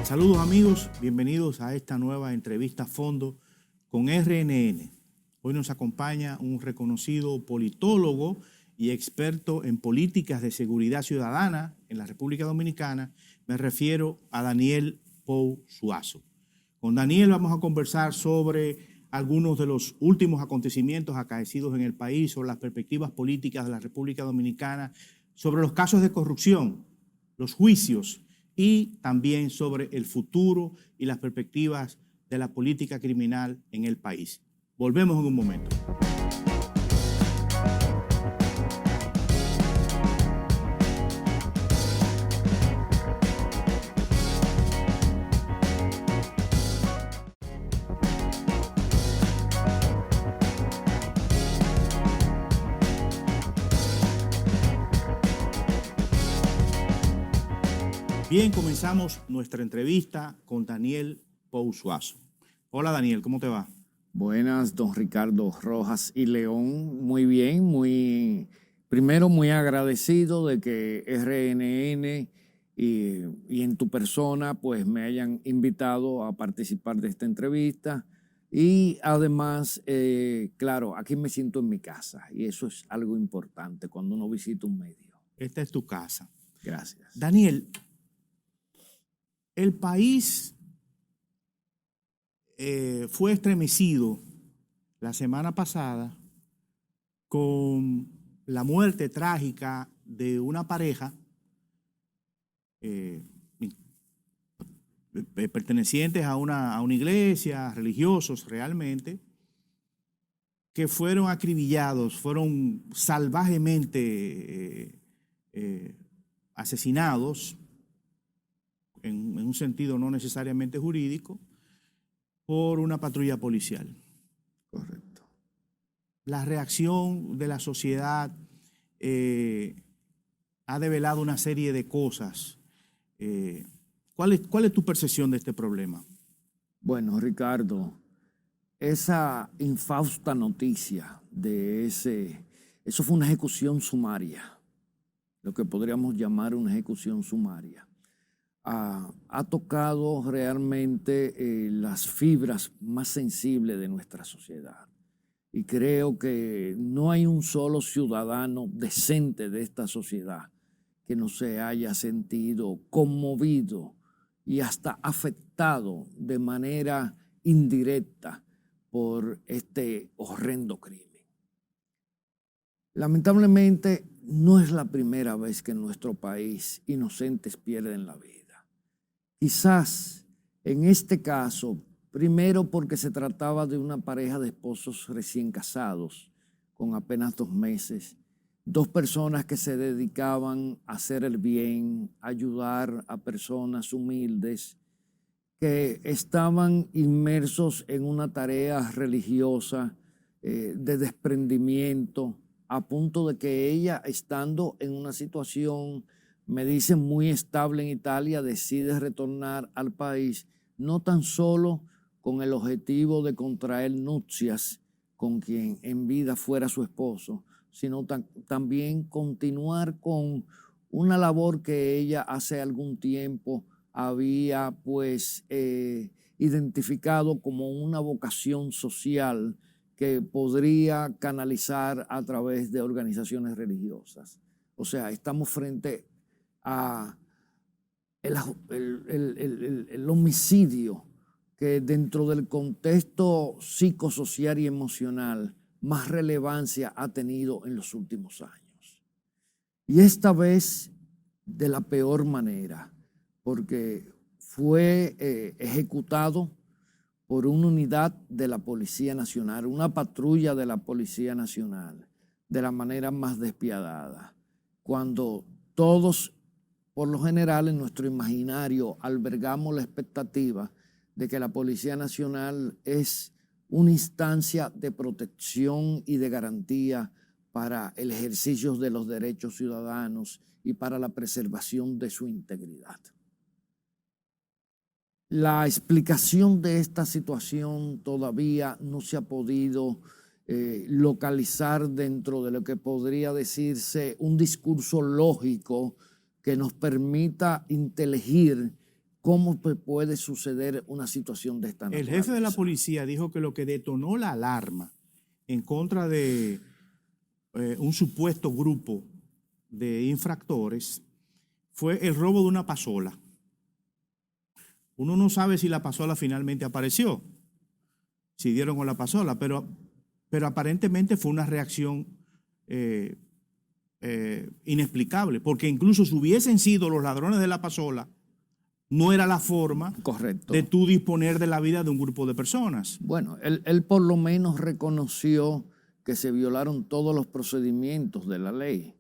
Saludos amigos, bienvenidos a esta nueva entrevista a fondo con RNN. Hoy nos acompaña un reconocido politólogo y experto en políticas de seguridad ciudadana en la República Dominicana. Me refiero a Daniel Pou Suazo. Con Daniel vamos a conversar sobre algunos de los últimos acontecimientos acaecidos en el país, sobre las perspectivas políticas de la República Dominicana, sobre los casos de corrupción, los juicios y también sobre el futuro y las perspectivas de la política criminal en el país. Volvemos en un momento. Bien, comenzamos nuestra entrevista con Daniel Pou Suazo. Hola Daniel, ¿cómo te va? Buenas, don Ricardo Rojas y León. Muy bien, primero muy agradecido de que RNN y en tu persona pues me hayan invitado a participar de esta entrevista. Y además, claro, aquí me siento en mi casa y eso es algo importante cuando uno visita un medio. Esta es tu casa. Gracias. Daniel, el país fue estremecido la semana pasada con la muerte trágica de una pareja pertenecientes a una iglesia, religiosos realmente, que fueron acribillados, fueron salvajemente asesinados en un sentido no necesariamente jurídico, por una patrulla policial. Correcto. La reacción de la sociedad ha develado una serie de cosas. ¿Cuál es tu percepción de este problema? Bueno, Ricardo, esa infausta noticia de eso fue una ejecución sumaria, lo que podríamos llamar una ejecución sumaria. Ha tocado realmente las fibras más sensibles de nuestra sociedad. Y creo que no hay un solo ciudadano decente de esta sociedad que no se haya sentido conmovido y hasta afectado de manera indirecta por este horrendo crimen. Lamentablemente, no es la primera vez que en nuestro país inocentes pierden la vida. Quizás en este caso, primero porque se trataba de una pareja de esposos recién casados, con apenas 2 meses, 2 personas que se dedicaban a hacer el bien, a ayudar a personas humildes, que estaban inmersos en una tarea religiosa de desprendimiento, a punto de que ella, estando en una situación, me dicen, muy estable en Italia, decide retornar al país, no tan solo con el objetivo de contraer nupcias con quien en vida fuera su esposo, sino también continuar con una labor que ella hace algún tiempo había pues identificado como una vocación social que podría canalizar a través de organizaciones religiosas. O sea, estamos frente a el homicidio que dentro del contexto psicosocial y emocional más relevancia ha tenido en los últimos años. Y esta vez de la peor manera, porque fue ejecutado por una unidad de la Policía Nacional, una patrulla de la Policía Nacional, de la manera más despiadada, cuando todos, por lo general, en nuestro imaginario albergamos la expectativa de que la Policía Nacional es una instancia de protección y de garantía para el ejercicio de los derechos ciudadanos y para la preservación de su integridad. La explicación de esta situación todavía no se ha podido localizar dentro de lo que podría decirse un discurso lógico que nos permita inteligir cómo puede suceder una situación de esta El naturaleza. jefe de la policía dijo que lo que detonó la alarma en contra de un supuesto grupo de infractores fue el robo de una pasola. Uno no sabe si la pasola finalmente apareció, si dieron con la pasola, pero aparentemente fue una reacción inexplicable, porque incluso si hubiesen sido los ladrones de la pasola, no era la forma Correcto. de tú disponer de la vida de un grupo de personas. Bueno, él por lo menos reconoció que se violaron todos los procedimientos de la ley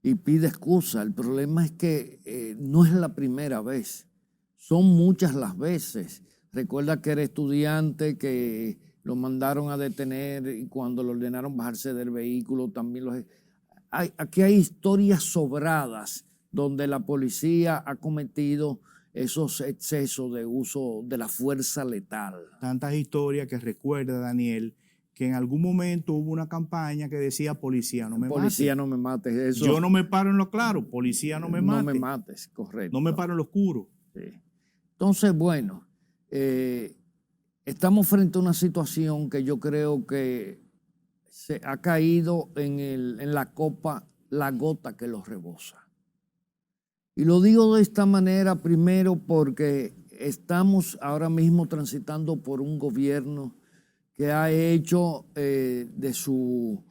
y pide excusa. El problema es que no es la primera vez, son muchas las veces. Recuerda que era estudiante, que lo mandaron a detener y cuando le ordenaron bajarse del vehículo también los... Aquí hay historias sobradas donde la policía ha cometido esos excesos de uso de la fuerza letal. Tantas historias que recuerda Daniel que en algún momento hubo una campaña que decía policía no me mates. Policía no me mates. Eso, yo no me paro en lo claro, policía no me mates. No me mates, correcto. No me paro en lo oscuro. Sí. Entonces, bueno, estamos frente a una situación que yo creo que se ha caído en la copa la gota que los rebosa. Y lo digo de esta manera primero porque estamos ahora mismo transitando por un gobierno que ha hecho de su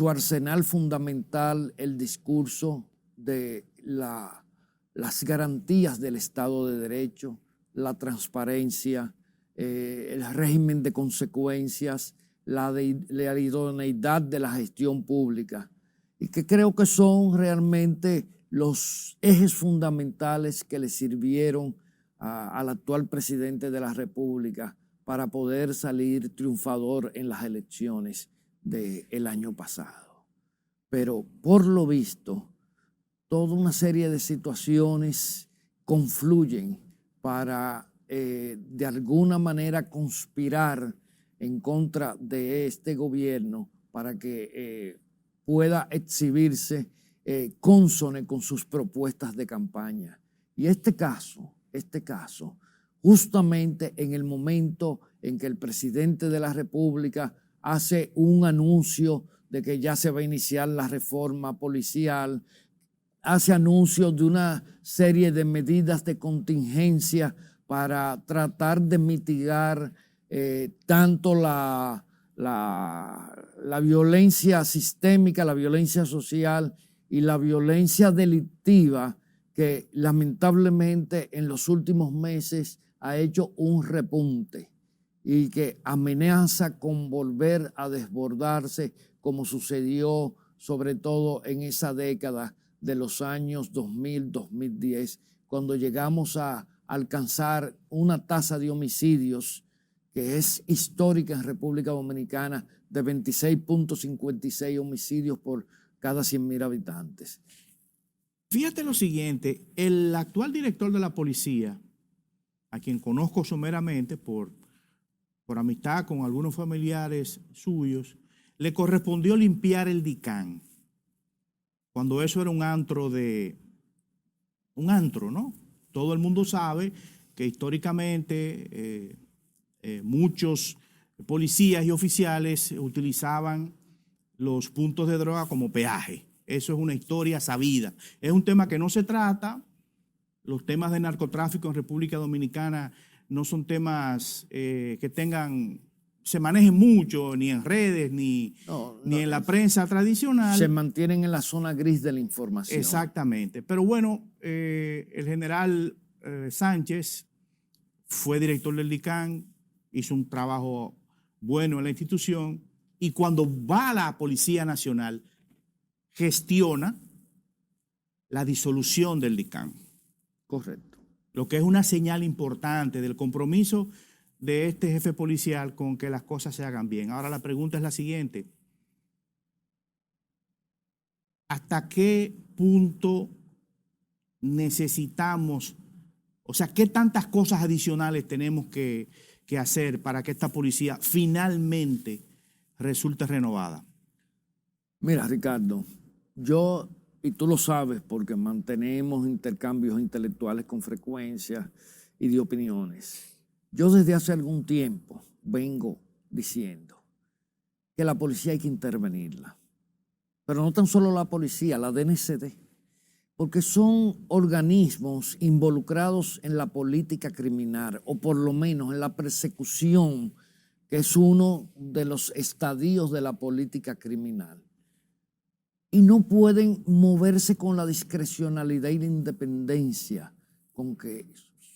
arsenal fundamental el discurso de las garantías del Estado de Derecho, la transparencia, el régimen de consecuencias, la idoneidad de la gestión pública, y que creo que son realmente los ejes fundamentales que le sirvieron al actual presidente de la República para poder salir triunfador en las elecciones del año pasado. Pero por lo visto, toda una serie de situaciones confluyen para de alguna manera conspirar en contra de este gobierno para que pueda exhibirse consone con sus propuestas de campaña. Y este caso, justamente en el momento en que el presidente de la República hace un anuncio de que ya se va a iniciar la reforma policial, hace anuncios de una serie de medidas de contingencia para tratar de mitigar tanto la violencia sistémica, la violencia social y la violencia delictiva que lamentablemente en los últimos meses ha hecho un repunte y que amenaza con volver a desbordarse como sucedió sobre todo en esa década de los años 2000-2010, cuando llegamos a alcanzar una tasa de homicidios que es histórica en República Dominicana de 26.56 homicidios por cada 100.000 habitantes. Fíjate lo siguiente, el actual director de la policía, a quien conozco someramente por amistad con algunos familiares suyos, le correspondió limpiar el DICAN, cuando eso era un antro, ¿no? Todo el mundo sabe que históricamente muchos policías y oficiales utilizaban los puntos de droga como peaje. Eso es una historia sabida. Es un tema que no se trata. Los temas de narcotráfico en República Dominicana no son temas que se manejen mucho, ni en redes, ni en la prensa tradicional. Se mantienen en la zona gris de la información. Exactamente. Pero bueno, el general Sánchez fue director del DICAN, hizo un trabajo bueno en la institución, y cuando va a la Policía Nacional, gestiona la disolución del DICAN. Correcto. Lo que es una señal importante del compromiso de este jefe policial con que las cosas se hagan bien. Ahora la pregunta es la siguiente. ¿Hasta qué punto necesitamos, o sea, qué tantas cosas adicionales tenemos que hacer para que esta policía finalmente resulte renovada? Mira, Ricardo, yo, y tú lo sabes porque mantenemos intercambios intelectuales con frecuencia y de opiniones. Yo desde hace algún tiempo vengo diciendo que la policía hay que intervenirla, pero no tan solo la policía, la DNCD, porque son organismos involucrados en la política criminal, o por lo menos en la persecución, que es uno de los estadios de la política criminal. Y no pueden moverse con la discrecionalidad y la independencia con que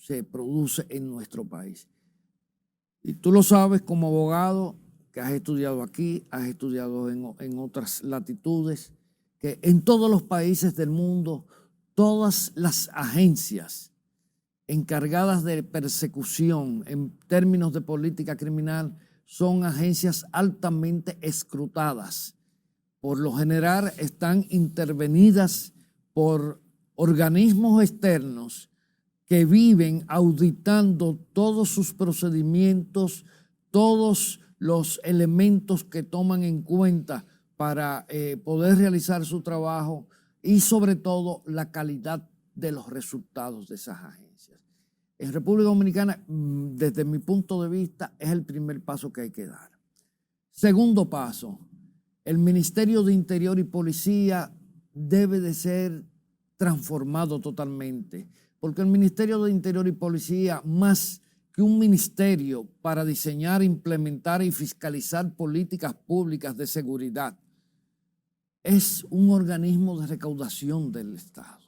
se produce en nuestro país. Y tú lo sabes como abogado, que has estudiado aquí, has estudiado en otras latitudes, que en todos los países del mundo, todas las agencias encargadas de persecución en términos de política criminal son agencias altamente escrutadas. Por lo general están intervenidas por organismos externos que viven auditando todos sus procedimientos, todos los elementos que toman en cuenta para poder realizar su trabajo y sobre todo la calidad de los resultados de esas agencias. En República Dominicana, desde mi punto de vista, es el primer paso que hay que dar. Segundo paso, el Ministerio de Interior y Policía debe de ser transformado totalmente, porque el Ministerio de Interior y Policía, más que un ministerio para diseñar, implementar y fiscalizar políticas públicas de seguridad, es un organismo de recaudación del Estado.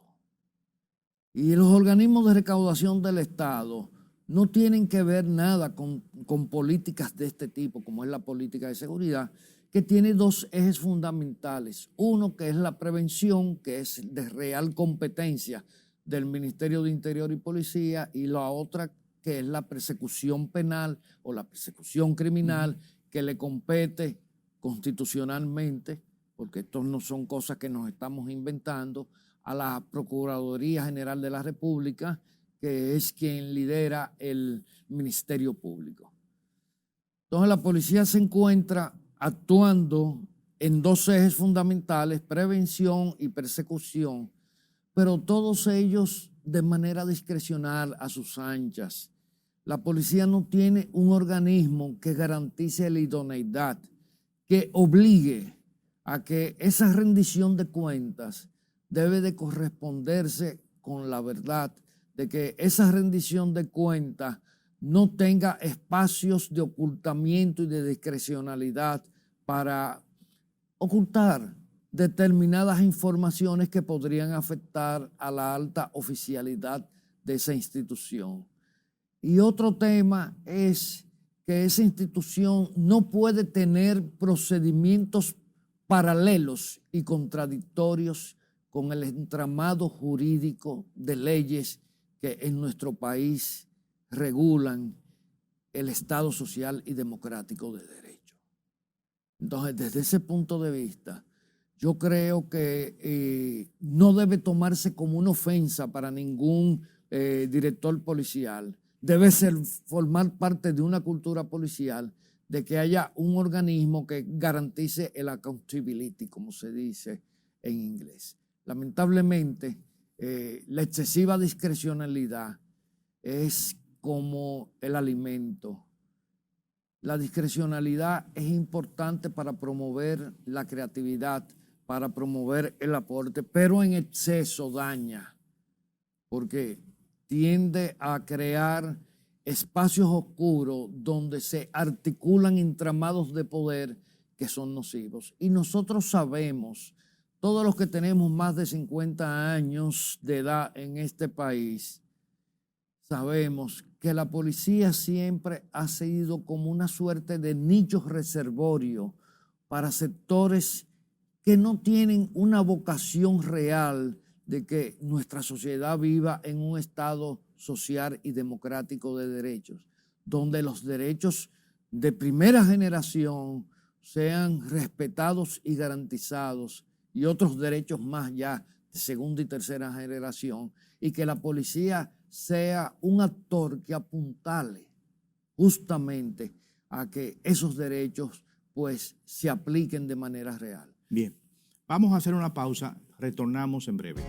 Y los organismos de recaudación del Estado no tienen que ver nada con políticas de este tipo, como es la política de seguridad, que tiene dos ejes fundamentales. Uno, que es la prevención, que es de real competencia del Ministerio de Interior y Policía, y la otra, que es la persecución penal o la persecución criminal, que le compete constitucionalmente, porque estos no son cosas que nos estamos inventando, a la Procuraduría General de la República, que es quien lidera el Ministerio Público. Entonces la policía se encuentra actuando en dos ejes fundamentales, prevención y persecución, pero todos ellos de manera discrecional, a sus anchas. La policía no tiene un organismo que garantice la idoneidad, que obligue a que esa rendición de cuentas debe de corresponderse con la verdad, de que esa rendición de cuentas no tenga espacios de ocultamiento y de discrecionalidad para ocultar determinadas informaciones que podrían afectar a la alta oficialidad de esa institución. Y otro tema es que esa institución no puede tener procedimientos paralelos y contradictorios con el entramado jurídico de leyes que en nuestro país regulan el Estado social y democrático de derecho. Entonces, desde ese punto de vista, yo creo que no debe tomarse como una ofensa para ningún director policial. Debe formar parte de una cultura policial de que haya un organismo que garantice el accountability, como se dice en inglés. Lamentablemente, la excesiva discrecionalidad es como el alimento. La discrecionalidad es importante para promover la creatividad, para promover el aporte, pero en exceso daña, porque tiende a crear espacios oscuros donde se articulan entramados de poder que son nocivos. Y nosotros sabemos, todos los que tenemos más de 50 años de edad en este país, sabemos que la policía siempre ha sido como una suerte de nicho reservorio para sectores que no tienen una vocación real de que nuestra sociedad viva en un estado social y democrático de derechos, donde los derechos de primera generación sean respetados y garantizados, y otros derechos más ya de segunda y tercera generación, y que la policía sea un actor que apuntale justamente a que esos derechos pues se apliquen de manera real. Bien, vamos a hacer una pausa, retornamos en breve.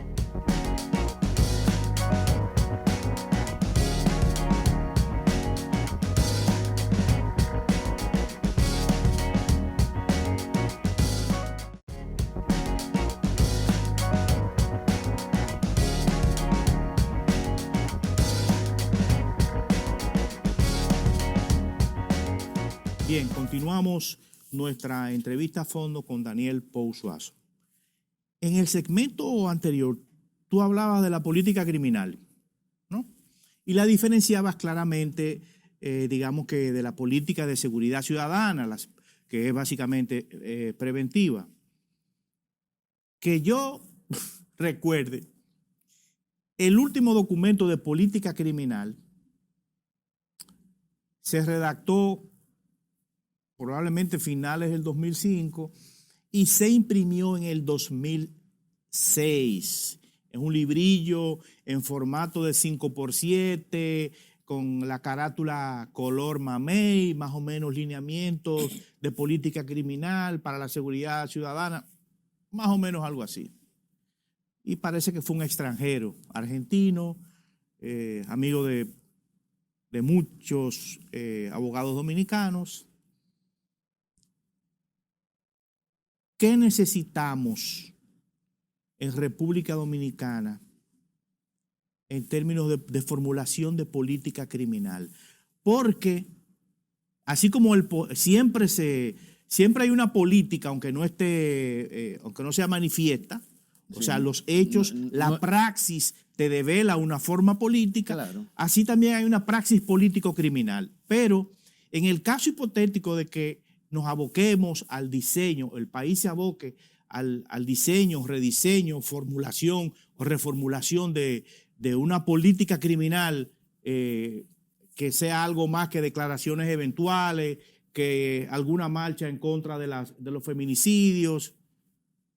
Bien, continuamos nuestra entrevista a fondo con Daniel Pou Suazo. En el segmento anterior, tú hablabas de la política criminal, ¿no? Y la diferenciabas claramente, digamos que de la política de seguridad ciudadana, que es básicamente preventiva. Que yo recuerde, el último documento de política criminal se redactó probablemente finales del 2005 y se imprimió en el 2006. Es un librillo en formato de 5x7, con la carátula color mamey, más o menos lineamientos de política criminal para la seguridad ciudadana, más o menos algo así. Y parece que fue un extranjero, argentino, amigo de muchos abogados dominicanos. ¿Qué necesitamos en República Dominicana en términos de formulación de política criminal? Porque así como siempre hay una política, aunque no sea manifiesta, sí, o sea, los hechos, la praxis te devela una forma política, claro. Así también hay una praxis político-criminal. Pero en el caso hipotético de que nos aboquemos al diseño, el país se aboque al diseño, rediseño, formulación o reformulación de una política criminal que sea algo más que declaraciones eventuales, que alguna marcha en contra de los feminicidios.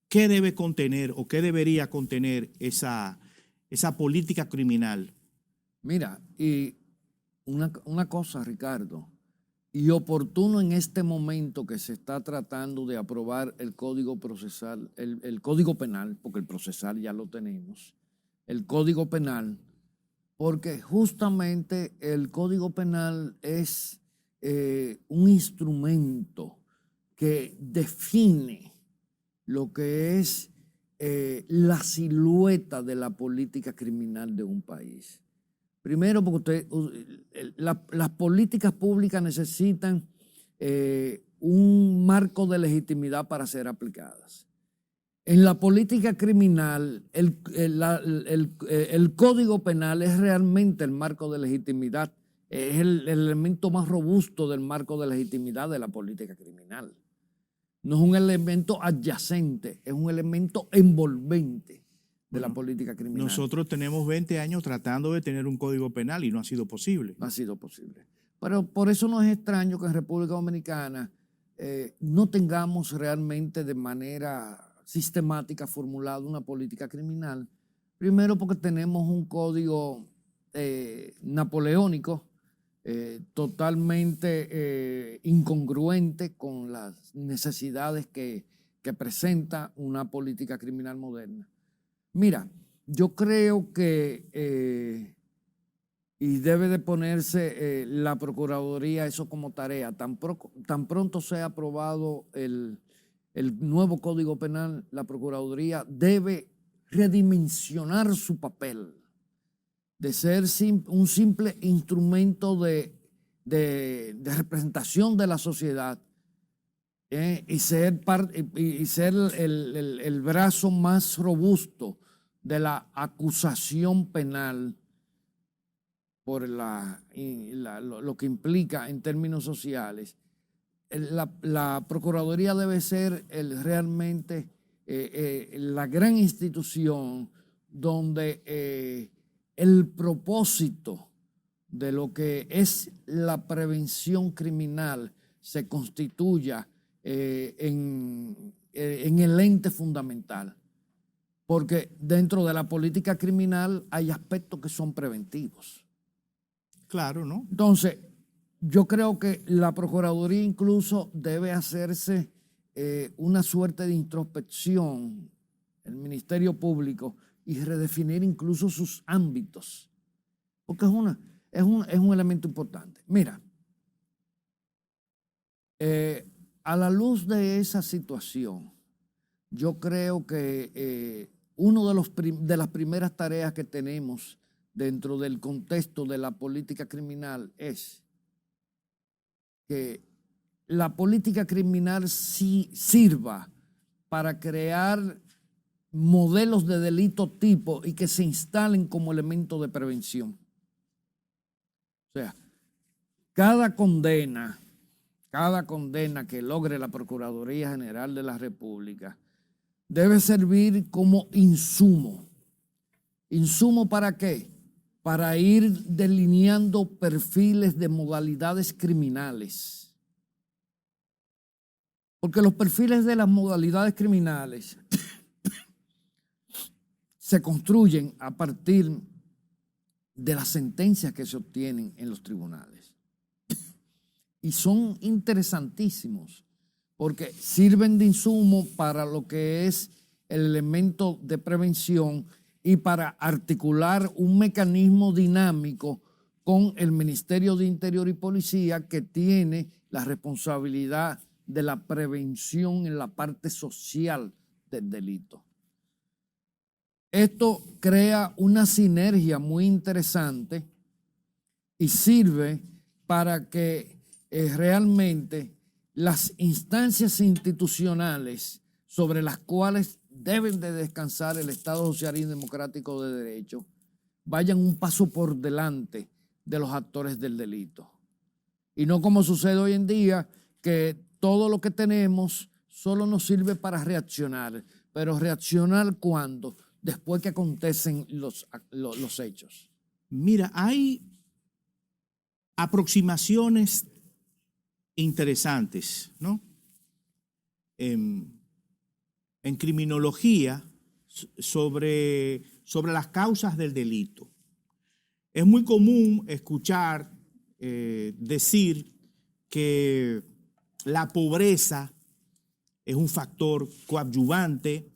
¿Qué debe contener o qué debería contener esa política criminal? Mira, y una cosa, Ricardo, y oportuno en este momento que se está tratando de aprobar el Código Procesal, el Código Penal, porque el procesal ya lo tenemos, el Código Penal, porque justamente el Código Penal es un instrumento que define lo que es la silueta de la política criminal de un país. Primero, porque las políticas públicas necesitan un marco de legitimidad para ser aplicadas. En la política criminal, el Código Penal es realmente el marco de legitimidad, es el elemento más robusto del marco de legitimidad de la política criminal. No es un elemento adyacente, es un elemento envolvente de la política criminal. Nosotros tenemos 20 años tratando de tener un código penal y no ha sido posible. No ha sido posible. Pero por eso no es extraño que en República Dominicana no tengamos realmente de manera sistemática formulada una política criminal. Primero porque tenemos un código napoleónico totalmente incongruente con las necesidades que presenta una política criminal moderna. Mira, yo creo que, y debe de ponerse la Procuraduría eso como tarea, tan pronto sea aprobado el nuevo Código Penal, la Procuraduría debe redimensionar su papel de ser un simple instrumento de representación de la sociedad y ser el brazo más robusto de la acusación penal por lo que implica en términos sociales. La Procuraduría debe ser realmente la gran institución donde el propósito de lo que es la prevención criminal se constituya en el ente fundamental. Porque dentro de la política criminal hay aspectos que son preventivos. Claro, ¿no? Entonces, yo creo que la Procuraduría incluso debe hacerse una suerte de introspección, el Ministerio Público, y redefinir incluso sus ámbitos, porque es un elemento importante. Mira, a la luz de esa situación, yo creo que una de las primeras tareas que tenemos dentro del contexto de la política criminal es que la política criminal sí sirva para crear modelos de delito tipo y que se instalen como elemento de prevención. O sea, cada condena que logre la Procuraduría General de la República debe servir como insumo. ¿Insumo para qué? Para ir delineando perfiles de modalidades criminales. Porque los perfiles de las modalidades criminales se construyen a partir de las sentencias que se obtienen en los tribunales. Y son interesantísimos porque sirven de insumo para lo que es el elemento de prevención y para articular un mecanismo dinámico con el Ministerio de Interior y Policía, que tiene la responsabilidad de la prevención en la parte social del delito. Esto crea una sinergia muy interesante y sirve para que realmente las instancias institucionales sobre las cuales deben de descansar el Estado social y democrático de derecho vayan un paso por delante de los actores del delito. Y no como sucede hoy en día, que todo lo que tenemos solo nos sirve para reaccionar. Pero reaccionar ¿cuándo? Después que acontecen los hechos. Mira, hay aproximaciones interesantes, ¿no? En criminología sobre las causas del delito. Es muy común escuchar decir que la pobreza es un factor coadyuvante,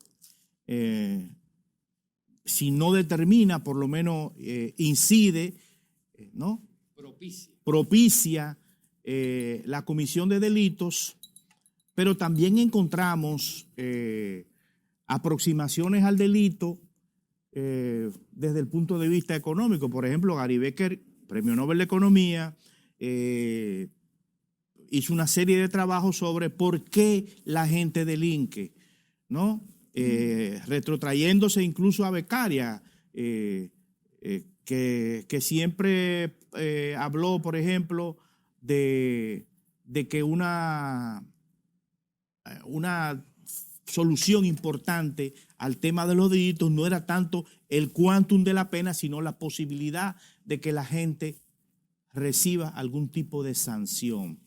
si no determina, por lo menos incide, ¿no? Propicia la comisión de delitos, pero también encontramos aproximaciones al delito desde el punto de vista económico. Por ejemplo, Gary Becker, Premio Nobel de Economía, hizo una serie de trabajos sobre por qué la gente delinque, ¿no? Retrotrayéndose incluso a Beccaria, que siempre habló, por ejemplo, de que una solución importante al tema de los delitos no era tanto el quantum de la pena, sino la posibilidad de que la gente reciba algún tipo de sanción,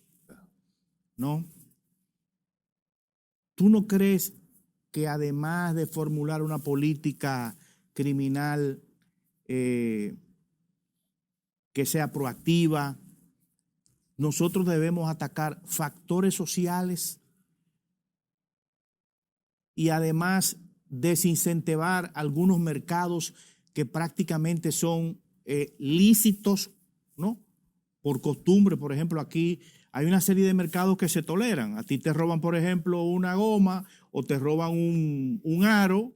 ¿no? ¿Tú no crees que además de formular una política criminal que sea proactiva, nosotros debemos atacar factores sociales y además desincentivar algunos mercados que prácticamente son lícitos, ¿no? Por costumbre? Por ejemplo, aquí hay una serie de mercados que se toleran. A ti te roban, por ejemplo, una goma o te roban un aro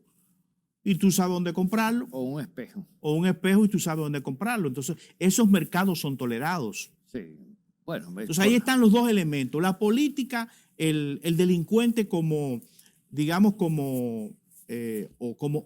y tú sabes dónde comprarlo. O un espejo. O un espejo y tú sabes dónde comprarlo. Entonces, esos mercados son tolerados. Sí. Bueno, entonces ahí están los dos elementos. La política, el delincuente como, digamos, como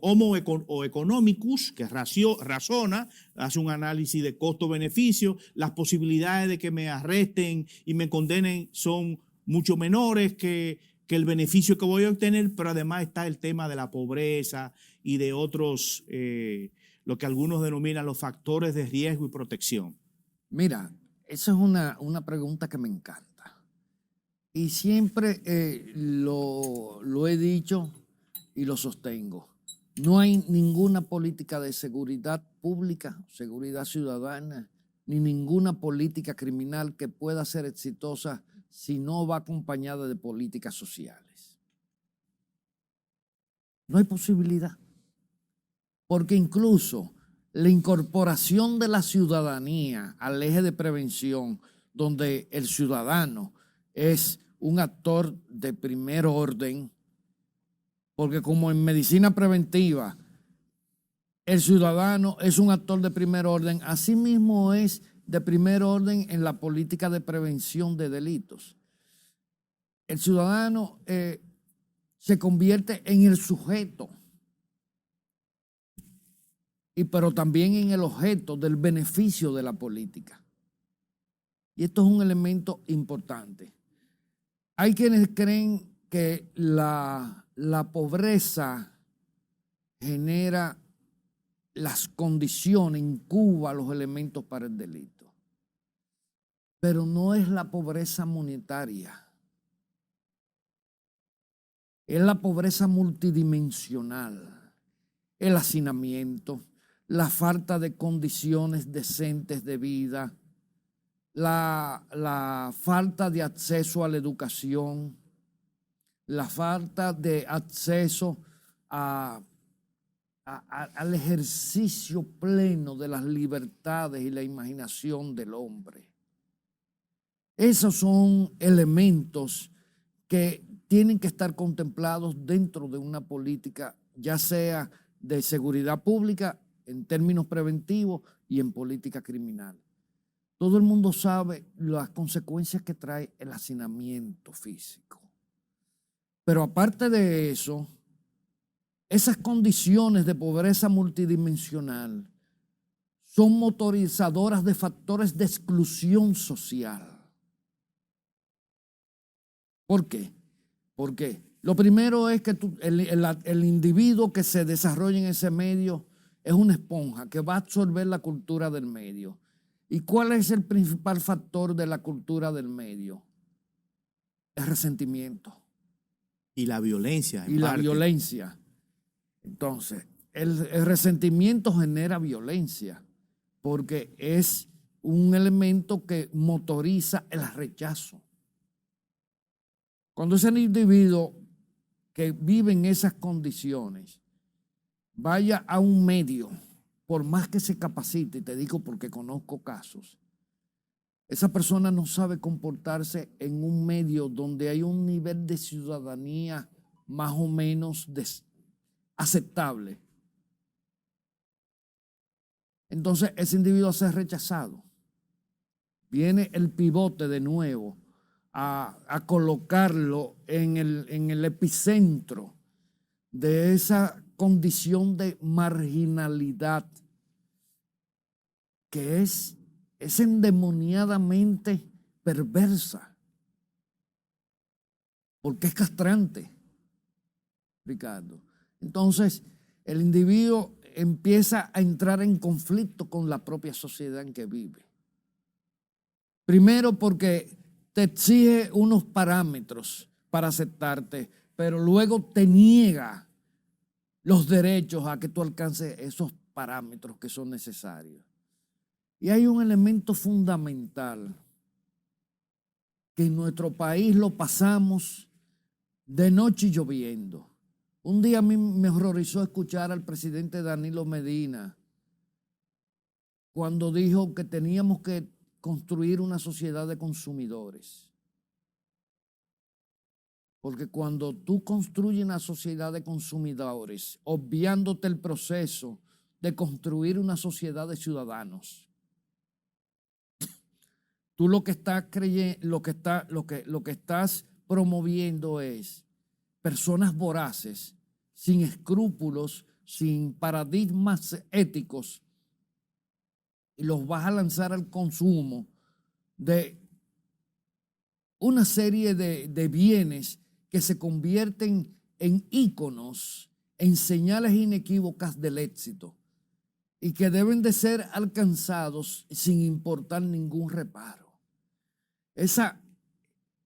homo economicus, que razona, hace un análisis de costo-beneficio, las posibilidades de que me arresten y me condenen son mucho menores que el beneficio que voy a obtener, pero además está el tema de la pobreza y de otros, lo que algunos denominan los factores de riesgo y protección. Mira, esa es una pregunta que me encanta. Y siempre lo he dicho y lo sostengo. No hay ninguna política de seguridad pública, seguridad ciudadana, ni ninguna política criminal que pueda ser exitosa si no va acompañada de políticas sociales. No hay posibilidad. Porque incluso la incorporación de la ciudadanía al eje de prevención, donde el ciudadano es un actor de primer orden, porque como en medicina preventiva el ciudadano es un actor de primer orden, asimismo es de primer orden en la política de prevención de delitos. el ciudadano se convierte en el sujeto, pero también en el objeto del beneficio de la política. Y esto es un elemento importante. Hay quienes creen que la pobreza genera las condiciones, incuba los elementos para el delito. Pero no es la pobreza monetaria. Es la pobreza multidimensional, el hacinamiento, la falta de condiciones decentes de vida, la falta de acceso a la educación, la falta de acceso al ejercicio pleno de las libertades y la imaginación del hombre. Esos son elementos que tienen que estar contemplados dentro de una política, ya sea de seguridad pública en términos preventivos y en política criminal. Todo el mundo sabe las consecuencias que trae el hacinamiento físico. Pero aparte de eso, esas condiciones de pobreza multidimensional son motorizadoras de factores de exclusión social. ¿Por qué? Porque lo primero es que el individuo que se desarrolla en ese medio es una esponja que va a absorber la cultura del medio. ¿Y cuál es el principal factor de la cultura del medio? El resentimiento. Y la violencia. Y la violencia. Entonces, el resentimiento genera violencia porque es un elemento que motoriza el rechazo. Cuando ese individuo que vive en esas condiciones vaya a un medio, por más que se capacite, y te digo porque conozco casos, esa persona no sabe comportarse en un medio donde hay un nivel de ciudadanía más o menos aceptable. Entonces ese individuo se ha rechazado. Viene el pivote de nuevo a colocarlo en el epicentro de esa condición de marginalidad que es endemoniadamente perversa, porque es castrante, Ricardo. Entonces, el individuo empieza a entrar en conflicto con la propia sociedad en que vive. Primero porque te exige unos parámetros para aceptarte, pero luego te niega los derechos a que tú alcances esos parámetros que son necesarios. Y hay un elemento fundamental que en nuestro país lo pasamos de noche y lloviendo. Un día a mí me horrorizó escuchar al presidente Danilo Medina cuando dijo que teníamos que construir una sociedad de consumidores. Porque cuando tú construyes una sociedad de consumidores, obviándote el proceso de construir una sociedad de ciudadanos, tú lo que estás creyendo, lo que estás promoviendo es personas voraces, sin escrúpulos, sin paradigmas éticos, y los vas a lanzar al consumo de una serie de bienes que se convierten en íconos, en señales inequívocas del éxito y que deben de ser alcanzados sin importar ningún reparo. Esa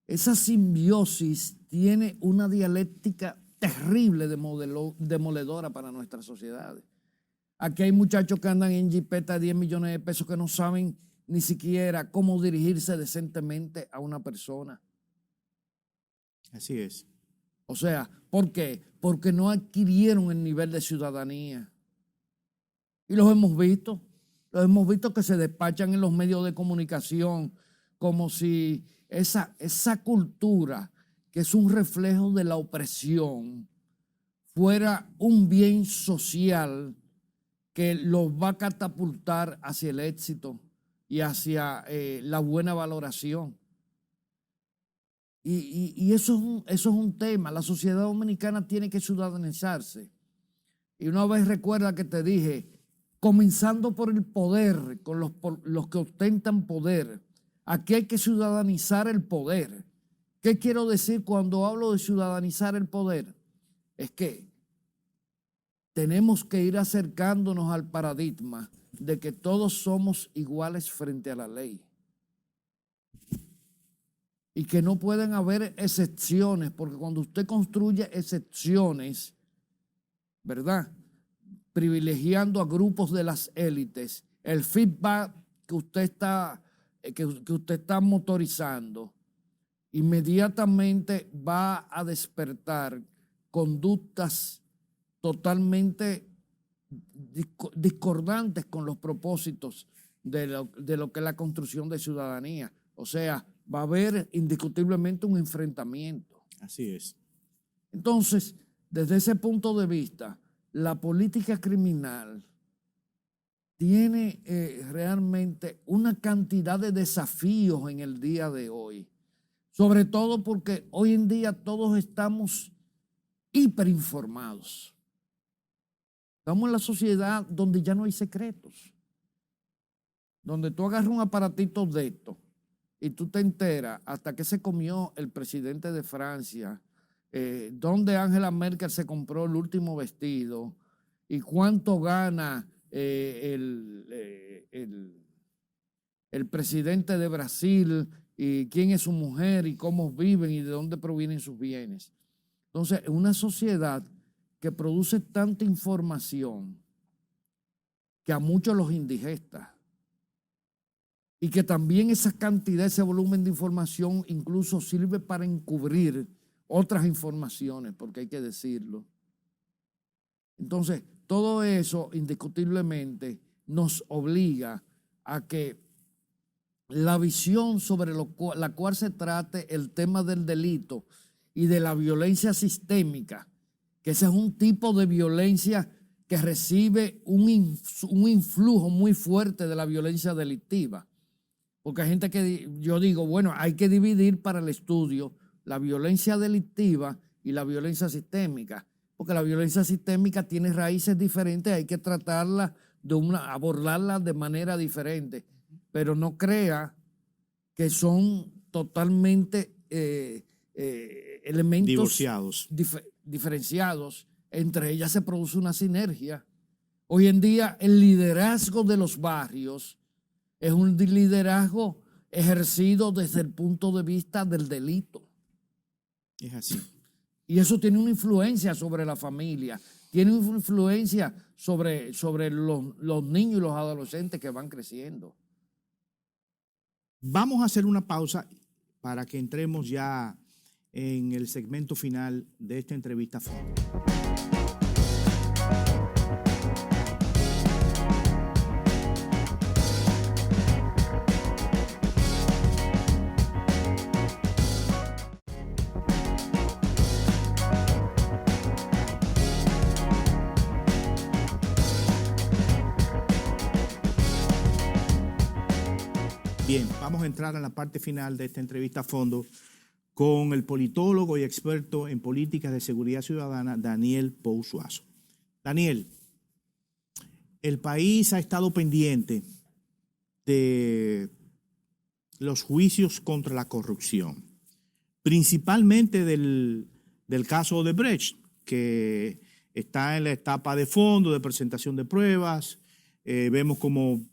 simbiosis tiene una dialéctica terrible, demoledora para nuestras sociedades. Aquí hay muchachos que andan en jipeta de 10 millones de pesos que no saben ni siquiera cómo dirigirse decentemente a una persona. Así es. O sea, ¿por qué? Porque no adquirieron el nivel de ciudadanía. Y los hemos visto que se despachan en los medios de comunicación como si esa cultura, que es un reflejo de la opresión, fuera un bien social que los va a catapultar hacia el éxito y hacia la buena valoración. Y eso es un tema. La sociedad dominicana tiene que ciudadanizarse. Y una vez recuerda que te dije, comenzando por el poder, con los que ostentan poder. Aquí hay que ciudadanizar el poder. ¿Qué quiero decir cuando hablo de ciudadanizar el poder? Es que tenemos que ir acercándonos al paradigma de que todos somos iguales frente a la ley. Y que no pueden haber excepciones, porque cuando usted construye excepciones, ¿verdad?, privilegiando a grupos de las élites, el feedback que usted está motorizando, inmediatamente va a despertar conductas totalmente discordantes con los propósitos de lo que es la construcción de ciudadanía. O sea, va a haber indiscutiblemente un enfrentamiento. Así es. Entonces, desde ese punto de vista, la política criminal tiene realmente una cantidad de desafíos en el día de hoy. Sobre todo porque hoy en día todos estamos hiperinformados. Estamos en la sociedad donde ya no hay secretos. Donde tú agarras un aparatito de esto y tú te enteras hasta qué se comió el presidente de Francia, dónde Angela Merkel se compró el último vestido y cuánto gana el presidente de Brasil y quién es su mujer y cómo viven y de dónde provienen sus bienes. Entonces, en una sociedad que produce tanta información que a muchos los indigesta y que también esa cantidad, ese volumen de información incluso sirve para encubrir otras informaciones, porque hay que decirlo. Entonces, todo eso indiscutiblemente nos obliga a que la visión sobre la cual se trate el tema del delito y de la violencia sistémica, que ese es un tipo de violencia que recibe un influjo muy fuerte de la violencia delictiva. Porque hay gente que, yo digo, bueno, hay que dividir para el estudio la violencia delictiva y la violencia sistémica, porque la violencia sistémica tiene raíces diferentes, hay que tratarla abordarla de manera diferente, pero no crea que son totalmente elementos diferenciados. Entre ellas se produce una sinergia. Hoy en día el liderazgo de los barrios es un liderazgo ejercido desde el punto de vista del delito. Es así. Y eso tiene una influencia sobre la familia, tiene una influencia sobre los niños y los adolescentes que van creciendo. Vamos a hacer una pausa para que entremos ya en el segmento final de esta entrevista a fondo. Bien, vamos a entrar en la parte final de esta entrevista a fondo con el politólogo y experto en políticas de seguridad ciudadana, Daniel Pou Suazo. Daniel, el país ha estado pendiente de los juicios contra la corrupción, principalmente del caso Odebrecht, que está en la etapa de fondo, de presentación de pruebas. Vemos cómo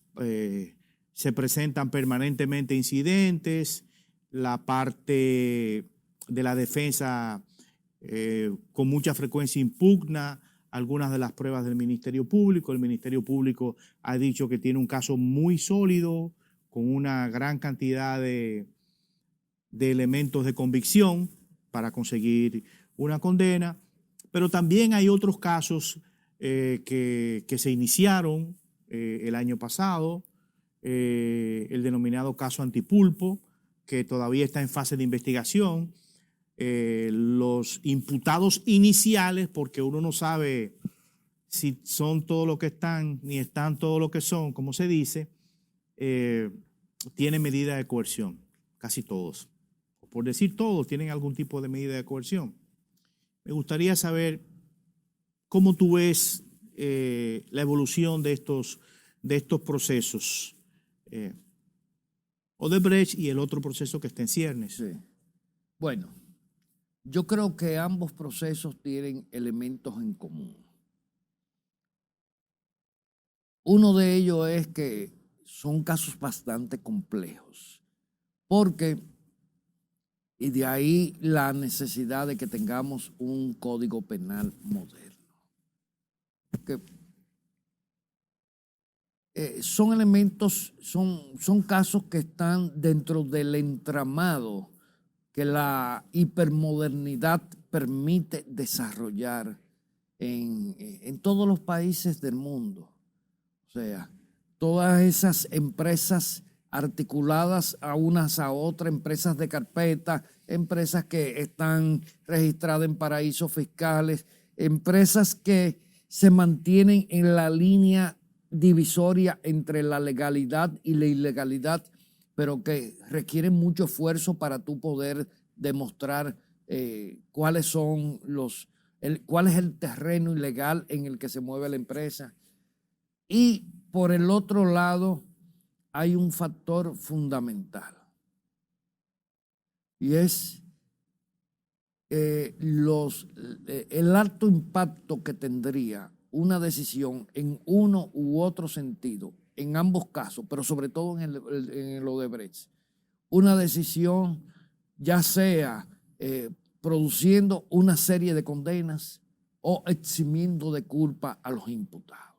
se presentan permanentemente incidentes, la parte de la defensa con mucha frecuencia impugna algunas de las pruebas del Ministerio Público. El Ministerio Público ha dicho que tiene un caso muy sólido, con una gran cantidad de elementos de convicción para conseguir una condena, pero también hay otros casos que se iniciaron el año pasado, el denominado caso Antipulpo, que todavía está en fase de investigación, los imputados iniciales, porque uno no sabe si son todo lo que están, ni están todo lo que son, como se dice, tienen medida de coerción, casi todos. por decir todos, tienen algún tipo de medida de coerción. Me gustaría saber cómo tú ves la evolución de estos procesos. Odebrecht y el otro proceso que está en ciernes. Sí. Bueno, yo creo que ambos procesos tienen elementos en común. Uno de ellos es que son casos bastante complejos, y de ahí la necesidad de que tengamos un código penal moderno. Que, son elementos, son casos que están dentro del entramado que la hipermodernidad permite desarrollar en todos los países del mundo. O sea, todas esas empresas articuladas a unas a otras, empresas de carpeta, empresas que están registradas en paraísos fiscales, empresas que se mantienen en la línea divisoria entre la legalidad y la ilegalidad, pero que requieren mucho esfuerzo para tú poder demostrar cuál es el terreno ilegal en el que se mueve la empresa. Y por el otro lado hay un factor fundamental y es el alto impacto que tendría una decisión en uno u otro sentido, en ambos casos, pero sobre todo en el Odebrecht. Una decisión ya sea produciendo una serie de condenas o eximiendo de culpa a los imputados.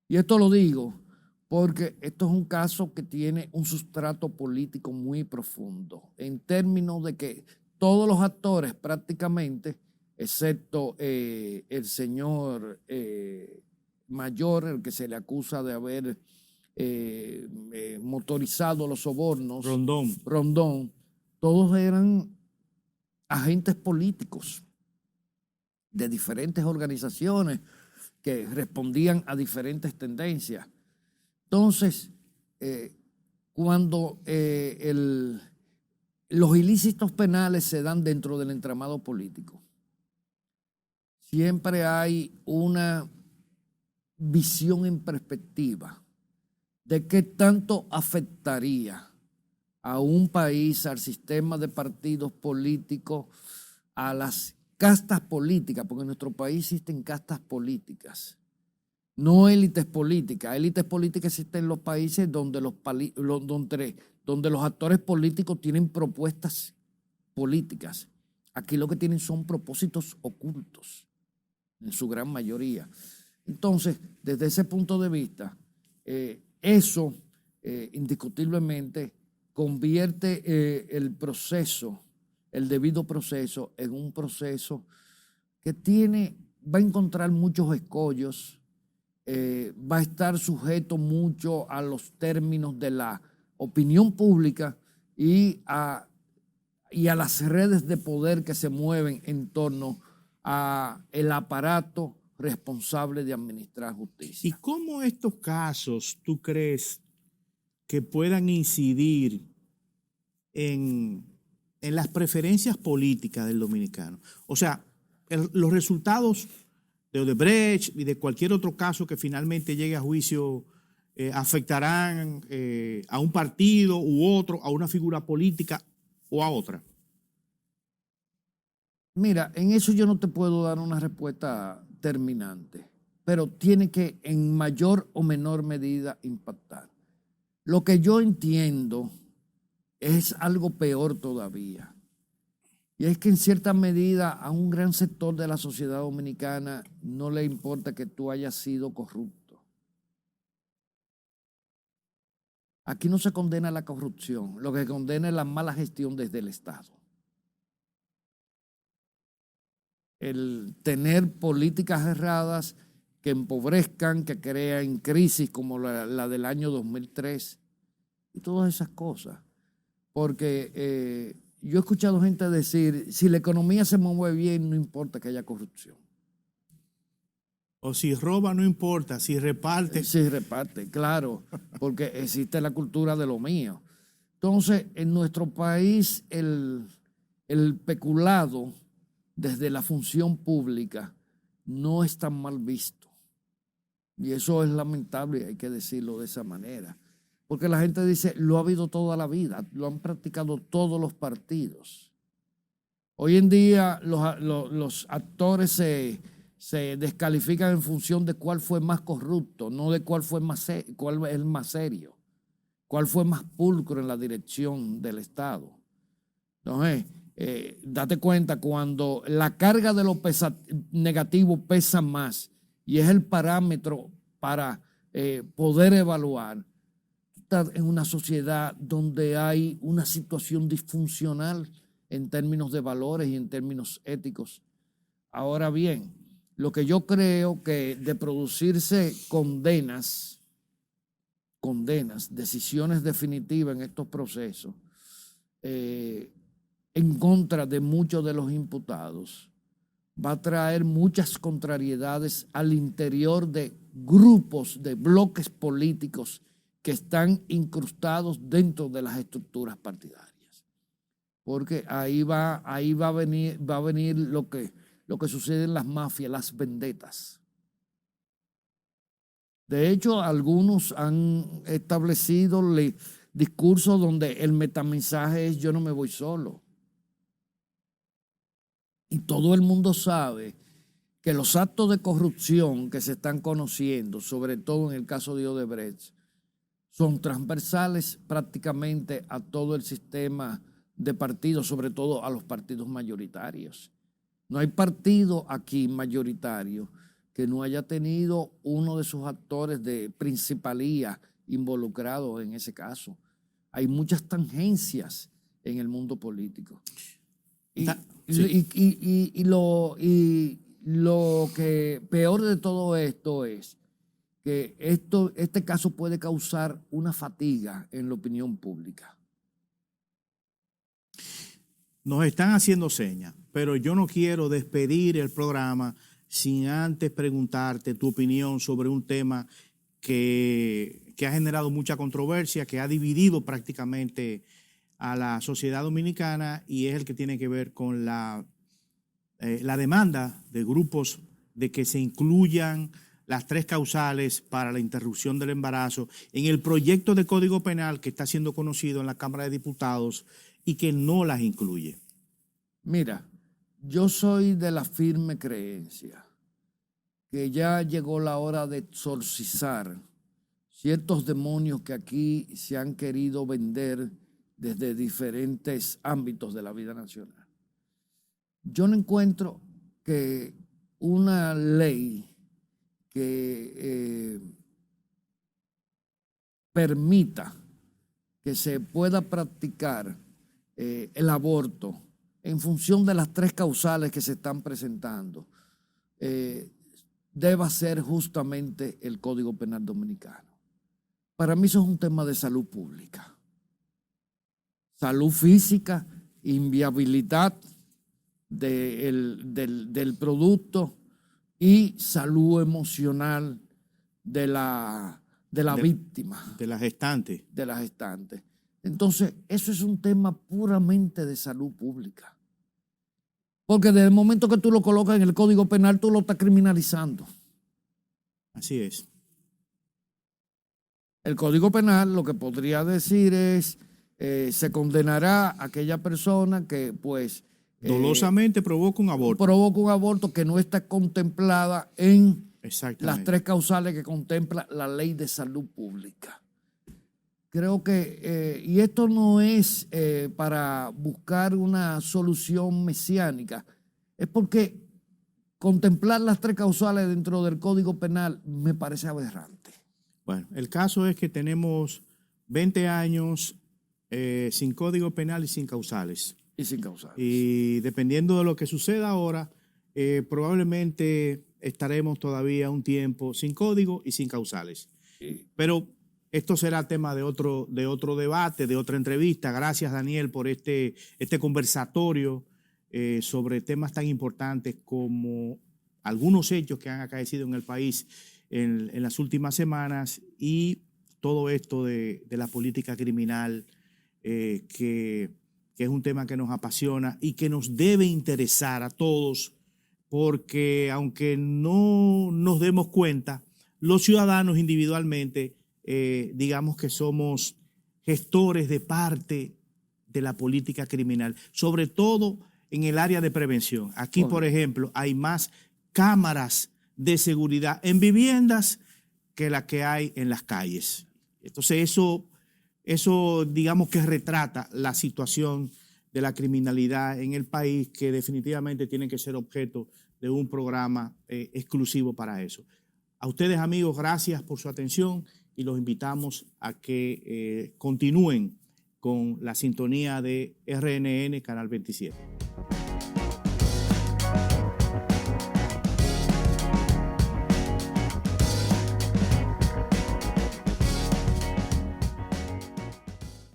Y esto lo digo porque esto es un caso que tiene un sustrato político muy profundo, en términos de que todos los actores prácticamente, excepto el señor Mayor, el que se le acusa de haber motorizado los sobornos, Rondón, todos eran agentes políticos de diferentes organizaciones que respondían a diferentes tendencias. Entonces, cuando los ilícitos penales se dan dentro del entramado político, siempre hay una visión en perspectiva de qué tanto afectaría a un país, al sistema de partidos políticos, a las castas políticas, porque en nuestro país existen castas políticas, no élites políticas. Élites políticas existen en los países donde los actores políticos tienen propuestas políticas. Aquí lo que tienen son propósitos ocultos, en su gran mayoría. Entonces, desde ese punto de vista, eso indiscutiblemente convierte el proceso, el debido proceso, en un proceso que va a encontrar muchos escollos, va a estar sujeto mucho a los términos de la opinión pública y a las redes de poder que se mueven en torno al aparato responsable de administrar justicia. ¿Y cómo estos casos tú crees que puedan incidir en las preferencias políticas del dominicano? O sea, los resultados de Odebrecht y de cualquier otro caso que finalmente llegue a juicio afectarán a un partido u otro, a una figura política o a otra. Mira, en eso yo no te puedo dar una respuesta terminante, pero tiene que en mayor o menor medida impactar. Lo que yo entiendo es algo peor todavía. Y es que en cierta medida a un gran sector de la sociedad dominicana no le importa que tú hayas sido corrupto. Aquí no se condena la corrupción, lo que se condena es la mala gestión desde el Estado. El tener políticas erradas que empobrezcan, que crean crisis como la del año 2003 y todas esas cosas. Porque yo he escuchado gente decir, si la economía se mueve bien, no importa que haya corrupción. O si roba, no importa, si reparte. Sí, reparte, claro, porque existe la cultura de lo mío. Entonces, en nuestro país, el peculado desde la función pública no es tan mal visto. Y eso es lamentable, hay que decirlo de esa manera. Porque la gente dice, lo ha habido toda la vida, lo han practicado todos los partidos. Hoy en día los actores se descalifican en función de cuál fue más corrupto, no de cuál es el más serio, cuál fue más pulcro en la dirección del Estado. Entonces, date cuenta, cuando la carga de lo negativo pesa más y es el parámetro para poder evaluar, estás en una sociedad donde hay una situación disfuncional en términos de valores y en términos éticos. Ahora bien, lo que yo creo que de producirse condenas, decisiones definitivas en estos procesos, en contra de muchos de los imputados, va a traer muchas contrariedades al interior de grupos, de bloques políticos que están incrustados dentro de las estructuras partidarias. Porque ahí va a venir lo que sucede en las mafias, las vendetas. De hecho, algunos han establecido discursos donde el metamensaje es yo no me voy solo. Y todo el mundo sabe que los actos de corrupción que se están conociendo, sobre todo en el caso de Odebrecht, son transversales prácticamente a todo el sistema de partidos, sobre todo a los partidos mayoritarios. No hay partido aquí mayoritario que no haya tenido uno de sus actores de principalía involucrado en ese caso. Hay muchas tangencias en el mundo político. Y lo que peor de todo esto es que este caso puede causar una fatiga en la opinión pública. Nos están haciendo señas, pero yo no quiero despedir el programa sin antes preguntarte tu opinión sobre un tema que ha generado mucha controversia, que ha dividido prácticamente a la sociedad dominicana, y es el que tiene que ver con la demanda de grupos de que se incluyan las 3 causales para la interrupción del embarazo en el proyecto de Código Penal que está siendo conocido en la Cámara de Diputados y que no las incluye. Mira, yo soy de la firme creencia que ya llegó la hora de exorcizar ciertos demonios que aquí se han querido vender desde diferentes ámbitos de la vida nacional. Yo no encuentro que una ley que permita que se pueda practicar el aborto en función de las 3 causales que se están presentando, deba ser justamente el Código Penal Dominicano. Para mí eso es un tema de salud pública. Salud física, inviabilidad del producto y salud emocional de la víctima. De la gestante. De la gestante. Entonces, eso es un tema puramente de salud pública. Porque desde el momento que tú lo colocas en el Código Penal, tú lo estás criminalizando. Así es. El Código Penal lo que podría decir es, se condenará a aquella persona que, pues, dolosamente provoca un aborto. Provoca un aborto que no está contemplada en las 3 causales que contempla la Ley de Salud Pública. Creo que, y esto no es para buscar una solución mesiánica, es porque contemplar las 3 causales dentro del Código Penal me parece aberrante. Bueno, el caso es que tenemos 20 años sin Código Penal y sin causales. Y sin causales. Y dependiendo de lo que suceda ahora, probablemente estaremos todavía un tiempo sin código y sin causales. Sí. Pero esto será tema de otro debate, de otra entrevista. Gracias, Daniel, por este conversatorio sobre temas tan importantes como algunos hechos que han acaecido en el país en las últimas semanas y todo esto de la política criminal que es un tema que nos apasiona y que nos debe interesar a todos, porque aunque no nos demos cuenta, los ciudadanos individualmente, digamos que somos gestores de parte de la política criminal, sobre todo en el área de prevención. Aquí, por ejemplo, hay más cámaras de seguridad en viviendas que las que hay en las calles. Entonces, eso digamos que retrata la situación de la criminalidad en el país, que definitivamente tiene que ser objeto de un programa exclusivo para eso. A ustedes, amigos, gracias por su atención y los invitamos a que continúen con la sintonía de RNN Canal 27.